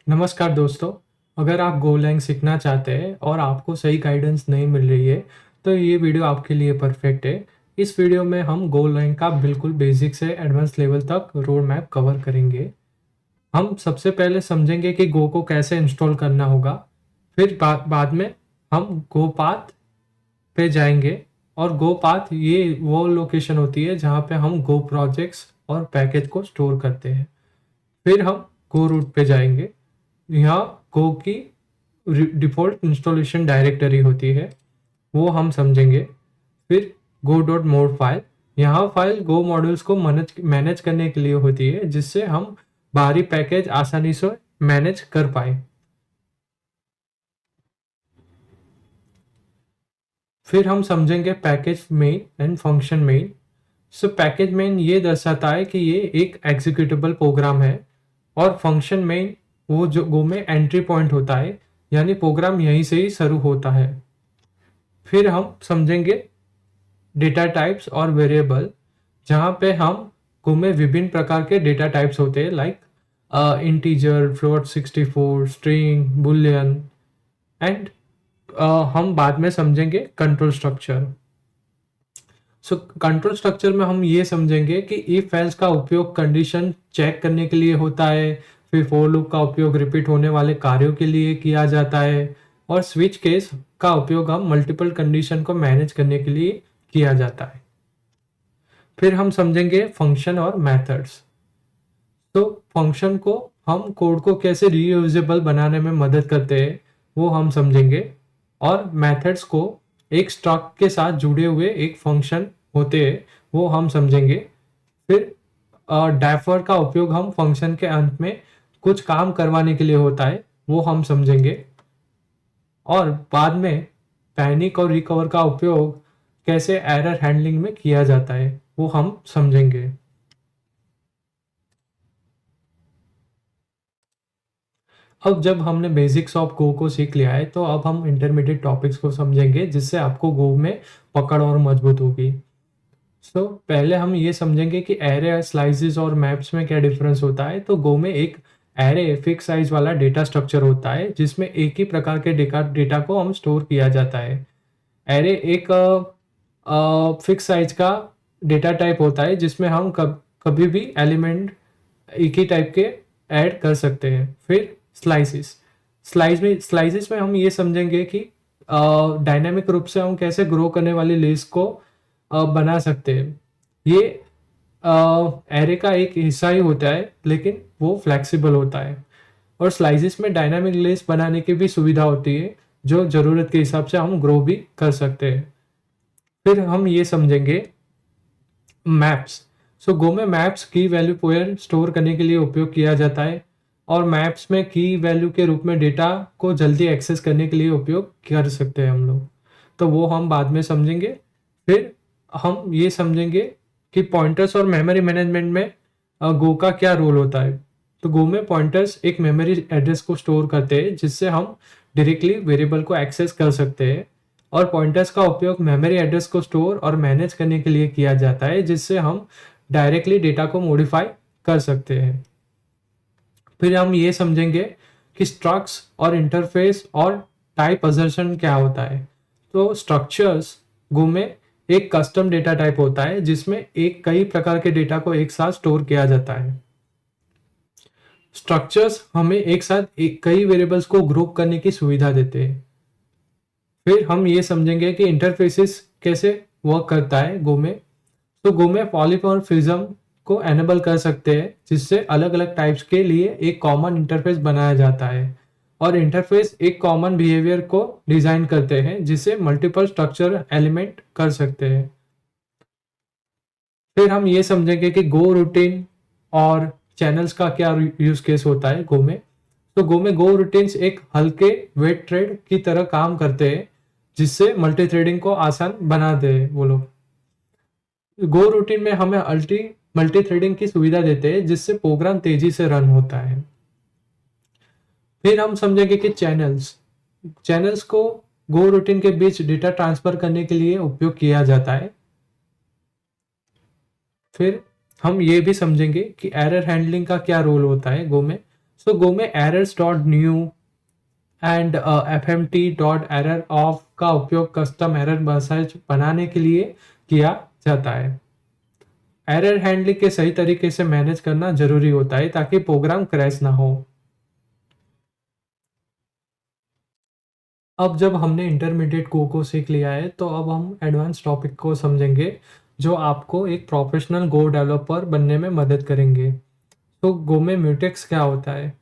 नमस्कार दोस्तों। अगर आप गोलैंग सीखना चाहते हैं और आपको सही गाइडेंस नहीं मिल रही है तो ये वीडियो आपके लिए परफेक्ट है। इस वीडियो में हम गोलैंग का बिल्कुल बेसिक से एडवांस लेवल तक रोड मैप कवर करेंगे। हम सबसे पहले समझेंगे कि गो को कैसे इंस्टॉल करना होगा। फिर बाद में हम गो पाथ पे जाएंगे। और गो पाथ ये वो लोकेशन होती है जहाँ पे हम गो प्रोजेक्ट्स और पैकेज को स्टोर करते हैं। फिर हम गो रूट पे जाएंगे। यहाँ गो की डिफ़ॉल्ट इंस्टॉलेशन डायरेक्टरी होती है, वो हम समझेंगे। फिर गो डॉट मोड फाइल, यहाँ फाइल गो मॉड्यूल्स को मैनेज करने के लिए होती है, जिससे हम बाहरी पैकेज आसानी से मैनेज कर पाए। फिर हम समझेंगे package main and function main. So package main ये दर्शाता है कि ये एक एग्जीक्यूटेबल प्रोग्राम है, और फंक्शन मेन वो जो गो में एंट्री पॉइंट होता है, यानी प्रोग्राम यहीं से ही शुरू होता है। फिर हम समझेंगे डेटा टाइप्स और वेरिएबल, जहाँ पे हम गो में विभिन्न प्रकार के डेटा टाइप्स होते हैं, like integer, float 64, string, Boolean. And हम बाद में समझेंगे control structure. So control structure में हम ये समझेंगे कि इफ एल्स का उपयोग कंडीशन चेक करने के लिए होता है, फिर फॉर लूप का उपयोग रिपीट होने वाले कार्यों के लिए किया जाता है, और स्विच केस का उपयोग हम मल्टीपल कंडीशन को मैनेज करने के लिए किया जाता है। फिर हम समझेंगे फंक्शन और मेथड्स। तो फंक्शन को हम कोड को कैसे रीयूजेबल बनाने में मदद करते हैं, वो हम समझेंगे। और मेथड्स को एक स्ट्रक्ट के साथ जुड़े हुए एक फंक्शन होते हैं, वो हम समझेंगे। फिर डैफर का उपयोग हम फंक्शन के अंत में कुछ काम करवाने के लिए होता है, वो हम समझेंगे। और बाद में पैनिक और रिकवर का उपयोग कैसे एरर हैंडलिंग में किया जाता है, वो हम समझेंगे। अब जब हमने बेसिक्स ऑफ गो को सीख लिया है, तो अब हम इंटरमीडिएट टॉपिक्स को समझेंगे, जिससे आपको गो में पकड़ और मजबूत होगी। सो पहले हम ये समझेंगे कि एरे, स्लाइसेस और मैप्स में क्या डिफरेंस होता है। तो गो में एक एरे फिक्स साइज वाला डेटा स्ट्रक्चर होता है, जिसमें एक ही प्रकार के डेटा को हम स्टोर किया जाता है। एरे एक फिक्स साइज का डेटा टाइप होता है, जिसमें हम कभी भी एलिमेंट एक ही टाइप के ऐड कर सकते हैं। फिर स्लाइसिस, स्लाइसिस में हम ये समझेंगे कि डायनामिक रूप से हम कैसे ग्रो करने वाली लिस्ट को बना सकते हैं। ये एरे का एक हिस्सा ही होता है, लेकिन वो फ्लेक्सिबल होता है। और स्लाइसिस में डायनामिक लिस्ट बनाने की भी सुविधा होती है, जो ज़रूरत के हिसाब से हम ग्रो भी कर सकते हैं। फिर हम ये समझेंगे मैप्स। सो गो में मैप्स की वैल्यू पेयर स्टोर करने के लिए उपयोग किया जाता है, और मैप्स में की वैल्यू के रूप में डेटा को जल्दी एक्सेस करने के लिए उपयोग कर सकते हैं हम लोग। तो वो हम बाद में समझेंगे। फिर हम ये समझेंगे कि पॉइंटर्स और मेमोरी मैनेजमेंट में गो का क्या रोल होता है। तो गो में पॉइंटर्स एक मेमोरी एड्रेस को स्टोर करते हैं, जिससे हम डायरेक्टली वेरिएबल को एक्सेस कर सकते हैं। और पॉइंटर्स का उपयोग मेमोरी एड्रेस को स्टोर और मैनेज करने के लिए किया जाता है, जिससे हम डायरेक्टली डेटा को मॉडिफाई कर सकते हैं। फिर हम ये समझेंगे कि स्ट्रक्स और इंटरफेस और टाइप असर्शन क्या होता है। तो स्ट्रक्चर्स गो में एक कस्टम डेटा टाइप होता है, जिसमें एक कई प्रकार के डेटा को एक साथ स्टोर किया जाता है। स्ट्रक्चर्स हमें एक साथ कई वेरिएबल्स को ग्रुप करने की सुविधा देते हैं। फिर हम ये समझेंगे कि इंटरफेसेस कैसे वर्क करता है गो में। तो गो में पॉलीमॉर्फिज्म को एनेबल कर सकते हैं, जिससे अलग अलग टाइप्स के लिए एक कॉमन इंटरफेस बनाया जाता है। और इंटरफेस एक कॉमन बिहेवियर को डिजाइन करते हैं, जिसे मल्टीपल स्ट्रक्चर एलिमेंट कर सकते हैं। फिर हम ये समझेंगे कि गो रूटीन और चैनल्स का क्या यूज केस होता है गो में। तो गो में गो रूटीन्स एक हल्के वेट थ्रेड की तरह काम करते हैं, जिससे मल्टी थ्रेडिंग को आसान बना दे वो लोग। गो रूटीन में हमें मल्टी थ्रेडिंग की सुविधा देते हैं, जिससे प्रोग्राम तेजी से रन होता है। फिर हम समझेंगे कि चैनल्स चैनल्स को गो रूटीन के बीच डेटा ट्रांसफर करने के लिए उपयोग किया जाता है। फिर हम ये भी समझेंगे कि एरर हैंडलिंग का क्या रोल होता है गो में। सो गो में errors dot new and fmt dot error of का उपयोग कस्टम एरर मैसेज बनाने के लिए किया जाता है। एरर हैंडलिंग के सही तरीके से मैनेज करना जरूरी होता है ताकि प्रोग्राम क्रैश ना हो। अब जब हमने इंटरमीडिएट को सीख लिया है तो अब हम एडवांस टॉपिक को समझेंगे जो आपको एक प्रोफेशनल गो डेवलपर बनने में मदद करेंगे। तो गो में म्यूटेक्स क्या होता है?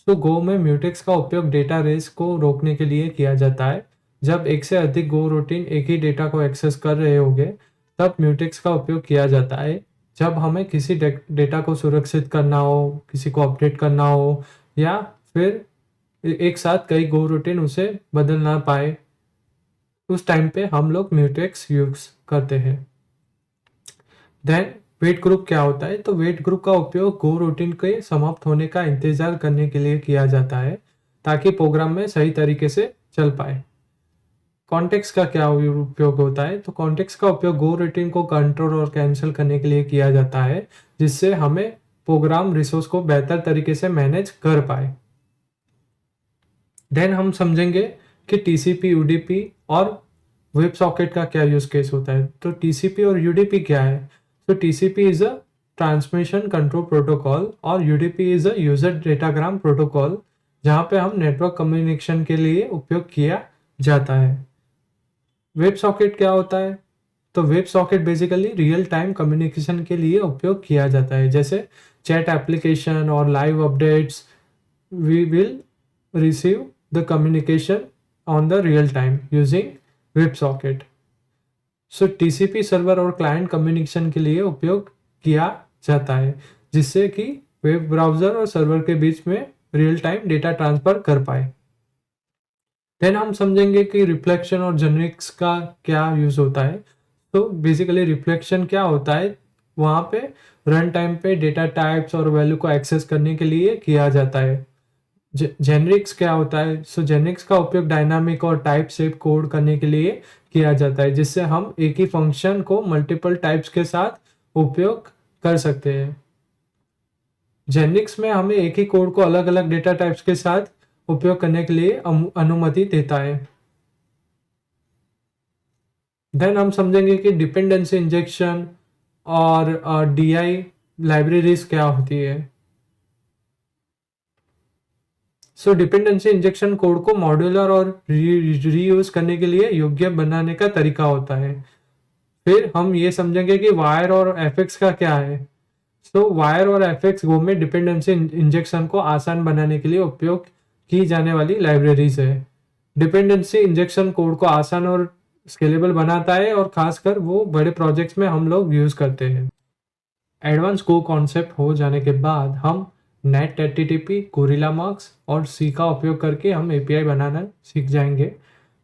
तो गो में म्यूटेक्स का उपयोग डेटा रेस को रोकने के लिए किया जाता है। जब एक से अधिक गो रूटीन एक ही डेटा को एक्सेस कर रहे होंगे तब म्यूटेक्स का उपयोग किया जाता है। जब हमें किसी डेटा को सुरक्षित करना हो, किसी को अपडेट करना हो या फिर एक साथ कई गो रूटीन उसे बदल ना पाए, उस टाइम पे हम लोग म्यूटेक्स यूज करते हैं। देन वेट ग्रुप क्या होता है? तो वेट ग्रुप का उपयोग गो रूटीन के समाप्त होने का इंतजार करने के लिए किया जाता है ताकि प्रोग्राम में सही तरीके से चल पाए। कॉन्टेक्स्ट का क्या उपयोग होता है? तो कॉन्टेक्स्ट का उपयोग गो रूटीन को कंट्रोल और कैंसिल करने के लिए किया जाता है जिससे हमें प्रोग्राम रिसोर्स को बेहतर तरीके से मैनेज कर पाए। देन हम समझेंगे कि टीसीपी, यूडीपी और वेब सॉकेट का क्या यूज केस होता है। तो टीसीपी और यूडीपी क्या है? तो TCP is a transmission control protocol और UDP is a user datagram protocol जहां पे हम नेटवर्क कम्युनिकेशन के लिए उपयोग किया जाता है। वेब सॉकेट क्या होता है? तो web socket basically real time communication के लिए उपयोग किया जाता है, जैसे चैट एप्लीकेशन और live updates. We will receive the communication on the real time using web socket. So TCP server और क्लाइंट कम्युनिकेशन के लिए उपयोग किया जाता है जिससे कि वेब ब्राउजर और सर्वर के बीच में रियल टाइम डेटा ट्रांसफर कर पाए। देन हम समझेंगे कि रिफ्लेक्शन और जेनरिक्स का क्या यूज होता है। तो बेसिकली रिफ्लेक्शन क्या होता है? वहां पे रन टाइम पे डेटा टाइप्स और वैल्यू को एक्सेस करने के लिए किया जाता है। जेनरिक्स क्या होता है? सो जेनरिक्स का उपयोग डायनामिक और टाइप शेप कोड करने के लिए किया जाता है जिससे हम एक ही फंक्शन को मल्टीपल टाइप्स के साथ उपयोग कर सकते हैं। जेनरिक्स में हमें एक ही कोड को अलग अलग डेटा टाइप्स के साथ उपयोग करने के लिए अनुमति देता है। देन हम समझेंगे कि डिपेंडेंसी इंजेक्शन और डीआई लाइब्रेरीज क्या होती है। सो डिपेंडेंसी इंजेक्शन कोड को मॉड्यूलर और रीयूज करने के लिए योग्य बनाने का तरीका होता है। फिर हम ये समझेंगे कि वायर और एफएक्स का क्या है। सो वायर और एफएक्स गो में डिपेंडेंसी इंजेक्शन को आसान बनाने के लिए उपयोग की जाने वाली लाइब्रेरीज है। डिपेंडेंसी इंजेक्शन कोड को आसान और स्केलेबल बनाता है और खासकर वो बड़े प्रोजेक्ट्स में हम लोग यूज करते हैं। एडवांस गो कॉन्सेप्ट हो जाने के बाद हम नेट एचटीटीपी, गोरिल्ला मार्क्स और सी का उपयोग करके हम एपीआई बनाना सीख जाएंगे।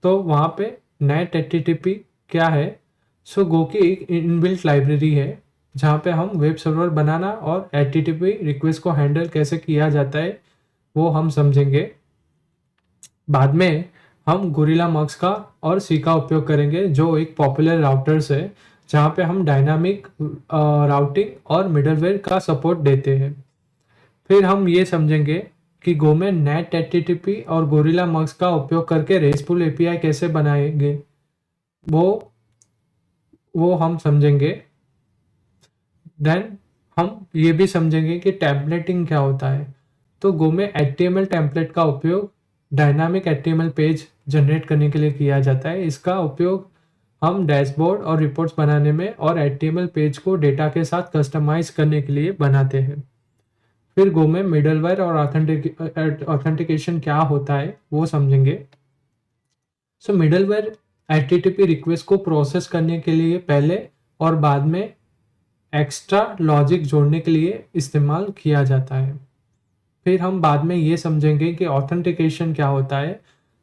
तो वहाँ पे नेट एचटीटीपी क्या है? सो गो की एक इनबिल्ट लाइब्रेरी है जहाँ पे हम वेब सर्वर बनाना और एचटीटीपी रिक्वेस्ट को हैंडल कैसे किया जाता है वो हम समझेंगे। बाद में हम गोरिल्ला मार्क्स का और सी का उपयोग करेंगे जो एक पॉपुलर राउटर्स है जहाँ पे हम डायनामिक राउटिंग और मिडलवेयर का सपोर्ट देते हैं। फिर हम ये समझेंगे कि गो में नेट एचटीटीपी और गोरिल्ला मार्क्स का उपयोग करके रेस्टफुल एपीआई कैसे बनाएंगे वो हम समझेंगे। देन हम ये भी समझेंगे कि टेम्पलेटिंग क्या होता है। तो गो में एचटीएमएल टेम्पलेट का उपयोग डायनामिक एचटीएमएल पेज जनरेट करने के लिए किया जाता है। इसका उपयोग हम डैशबोर्ड और रिपोर्ट्स बनाने में और एचटीएमएल पेज को डेटा के साथ कस्टमाइज करने के लिए बनाते हैं। फिर गो में मिडलवेयर और ऑथेंटिकेशन क्या होता है वो समझेंगे। सो मिडलवेयर एचटीटीपी रिक्वेस्ट को प्रोसेस करने के लिए पहले और बाद में एक्स्ट्रा लॉजिक जोड़ने के लिए इस्तेमाल किया जाता है। फिर हम बाद में ये समझेंगे कि ऑथेंटिकेशन क्या होता है।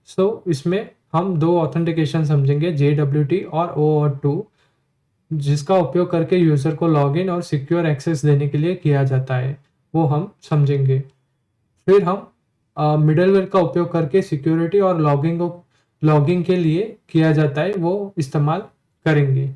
सो इसमें हम दो ऑथेंटिकेशन समझेंगे, JWT और OAuth2, जिसका उपयोग करके यूजर को लॉगिन और सिक्योर एक्सेस देने के लिए किया जाता है, वो हम समझेंगे। फिर हम मिडलवेयर का उपयोग करके सिक्योरिटी और लॉगिंग के लिए किया जाता है वो इस्तेमाल करेंगे।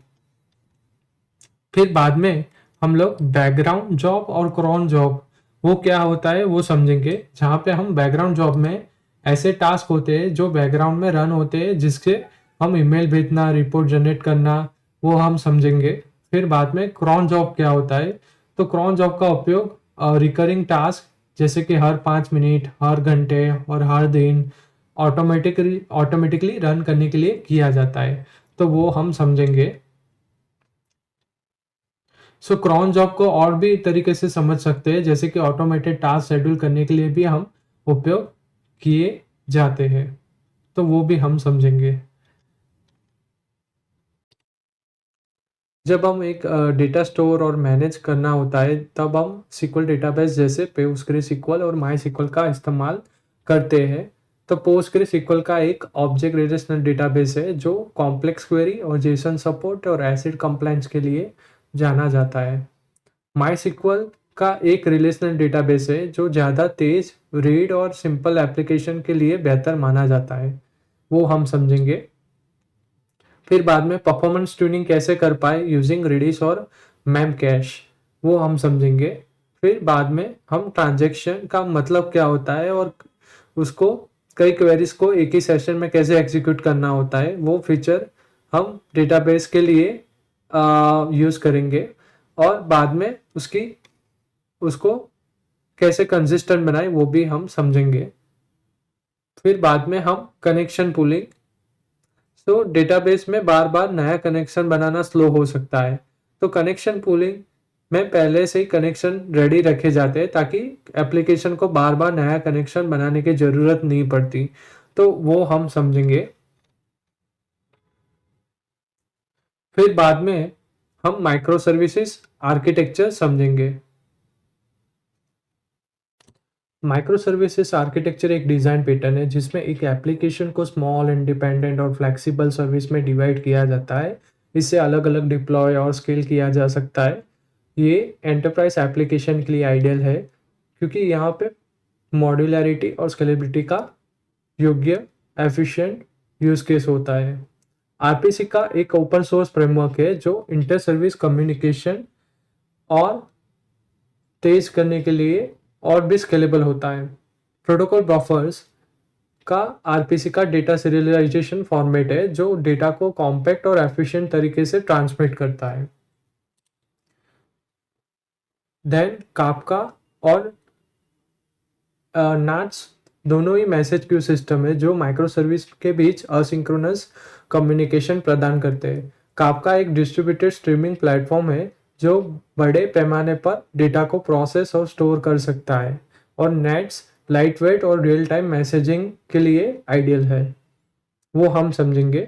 फिर बाद में हम लोग बैकग्राउंड जॉब और क्रॉन जॉब वो क्या होता है वो समझेंगे, जहाँ पे हम बैकग्राउंड जॉब में ऐसे टास्क होते हैं जो बैकग्राउंड में रन होते हैं, जिससे हम ईमेल भेजना, रिपोर्ट जनरेट करना, वो हम समझेंगे। फिर बाद में क्रॉन जॉब क्या होता है, तो क्रॉन जॉब का उपयोग रिकरिंग टास्क जैसे कि हर 5 मिनट, हर घंटे और हर दिन ऑटोमेटिकली रन करने के लिए किया जाता है, तो वो हम समझेंगे। सो क्रॉन जॉब को और भी तरीके से समझ सकते हैं, जैसे कि ऑटोमेटेड टास्क शेड्यूल करने के लिए भी हम उपयोग किए जाते हैं, तो वो भी हम समझेंगे। जब हम एक डेटा स्टोर और मैनेज करना होता है, तब हम SQL डेटाबेस जैसे PostgreSQL और MySQL का इस्तेमाल करते हैं। तो PostgreSQL का एक ऑब्जेक्ट रिलेशनल डेटाबेस है जो कॉम्प्लेक्स क्वेरी और जेसन सपोर्ट और एसिड कंप्लायंस के लिए जाना जाता है। MySQL का एक रिलेशनल डेटाबेस है जो ज़्यादा तेज रीड और सिंपल एप्लीकेशन के लिए बेहतर माना जाता है, वो हम समझेंगे। फिर बाद में परफॉर्मेंस ट्यूनिंग कैसे कर पाए यूजिंग रेडिस और मैमकैश, वो हम समझेंगे। फिर बाद में हम ट्रांजैक्शन का मतलब क्या होता है और उसको कई क्वेरीज को एक ही सेशन में कैसे एग्जीक्यूट करना होता है, वो फीचर हम डेटाबेस के लिए यूज़ करेंगे। और बाद में उसको कैसे कंसिस्टेंट बनाए, वो भी हम समझेंगे। फिर बाद में हम कनेक्शन पूलिंग, तो डेटाबेस में बार बार नया कनेक्शन बनाना स्लो हो सकता है, तो कनेक्शन पूलिंग में पहले से ही कनेक्शन रेडी रखे जाते हैं ताकि एप्लीकेशन को बार बार नया कनेक्शन बनाने की ज़रूरत नहीं पड़ती, तो वो हम समझेंगे। फिर बाद में हम माइक्रो सर्विसेज आर्किटेक्चर समझेंगे। माइक्रो सर्विसेज आर्किटेक्चर एक डिज़ाइन पैटर्न है जिसमें एक एप्लीकेशन को स्मॉल, इंडिपेंडेंट और फ्लेक्सिबल सर्विस में डिवाइड किया जाता है। इससे अलग अलग डिप्लॉय और स्केल किया जा सकता है। ये एंटरप्राइज एप्लीकेशन के लिए आइडियल है क्योंकि यहाँ पे मॉड्यूलरिटी और स्केलेबिलिटी का योग्य एफिशिएंट यूज केस होता है। आरपीसी का एक ओपन सोर्स फ्रेमवर्क है जो इंटर सर्विस कम्युनिकेशन और तेज करने के लिए और भी स्केलेबल होता है। प्रोटोकॉल बफर्स का आरपीसी का डेटा सीरियलाइजेशन फॉर्मेट है जो डेटा को कॉम्पैक्ट और एफिशिएंट तरीके से ट्रांसमिट करता है। देन काफका और नाट्स दोनों ही मैसेज क्यू सिस्टम है जो माइक्रो सर्विस के बीच असिंक्रोनस कम्युनिकेशन प्रदान करते हैं। काफका एक डिस्ट्रीब्यूटेड स्ट्रीमिंग प्लेटफॉर्म है जो बड़े पैमाने पर डेटा को प्रोसेस और स्टोर कर सकता है, और नेट्स लाइटवेट और रियल टाइम मैसेजिंग के लिए आइडियल है, वो हम समझेंगे।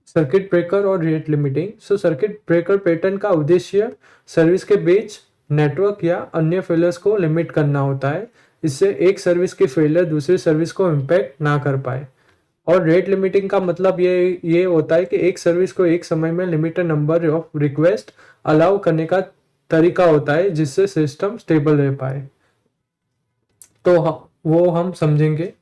सर्किट ब्रेकर और रेट लिमिटिंग, सो सर्किट ब्रेकर पैटर्न का उद्देश्य सर्विस के बीच नेटवर्क या अन्य फेलियर्स को लिमिट करना होता है, इससे एक सर्विस की फेलियर दूसरी सर्विस को इम्पैक्ट ना कर पाए। और रेट लिमिटिंग का मतलब ये होता है कि एक सर्विस को एक समय में limited number of request allow करने का तरीका होता है जिससे सिस्टम स्टेबल रह पाए, तो वो हम समझेंगे।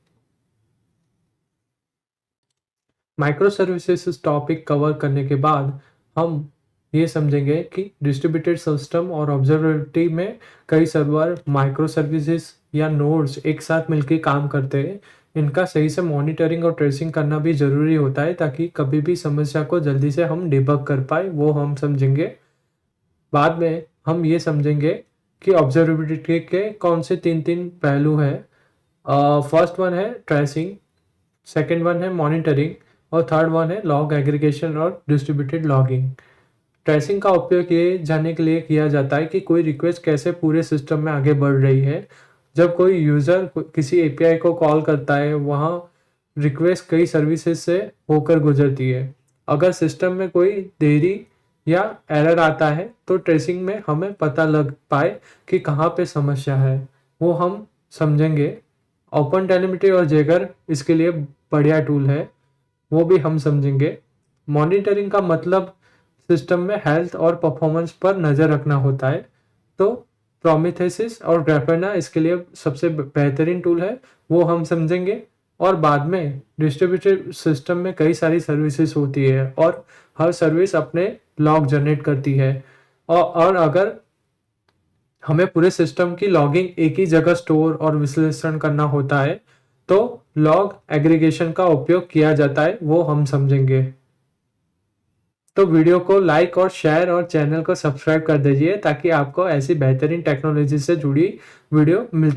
माइक्रो सर्विसेज टॉपिक कवर करने के बाद हम ये समझेंगे कि डिस्ट्रीब्यूटेड सिस्टम और ऑब्जर्वेबिलिटी में कई सर्वर, माइक्रो सर्विसेज या नोड्स एक साथ मिलकर काम करते हैं। इनका सही से मॉनिटरिंग और ट्रेसिंग करना भी ज़रूरी होता है ताकि कभी भी समस्या को जल्दी से हम डिबग कर पाए, वो हम समझेंगे। बाद में हम ये समझेंगे कि ऑब्जर्वेबिलिटी के कौन से तीन पहलू हैं। फर्स्ट वन है ट्रेसिंग, सेकेंड वन है मॉनिटरिंग, और थर्ड वन है लॉग एग्रीगेशन और डिस्ट्रीब्यूटेड लॉगिंग। ट्रेसिंग का उपयोग ये जानने के लिए किया जाता है कि कोई रिक्वेस्ट कैसे पूरे सिस्टम में आगे बढ़ रही है। जब कोई यूज़र किसी एपीआई को कॉल करता है, वहाँ रिक्वेस्ट कई सर्विसेज से होकर गुजरती है। अगर सिस्टम में कोई देरी या एरर आता है तो ट्रेसिंग में हमें पता लग पाए कि कहाँ पे समस्या है, वो हम समझेंगे। ओपन टेलीमेट्री और जैगर इसके लिए बढ़िया टूल है, वो भी हम समझेंगे। मॉनिटरिंग का मतलब सिस्टम में हेल्थ और परफॉर्मेंस पर नज़र रखना होता है, तो प्रोमीथेसिस और ग्राफेना इसके लिए सबसे बेहतरीन टूल है, वो हम समझेंगे। और बाद में डिस्ट्रीब्यूटेड सिस्टम में कई सारी सर्विसेज होती है और हर सर्विस अपने लॉग जनरेट करती है, और अगर हमें पूरे सिस्टम की लॉगिंग एक ही जगह स्टोर और विश्लेषण करना होता है, तो लॉग एग्रीगेशन का उपयोग किया जाता है, वो हम समझेंगे। तो वीडियो को लाइक और शेयर और चैनल को सब्सक्राइब कर दीजिए ताकि आपको ऐसी बेहतरीन टेक्नोलॉजी से जुड़ी वीडियो मिलती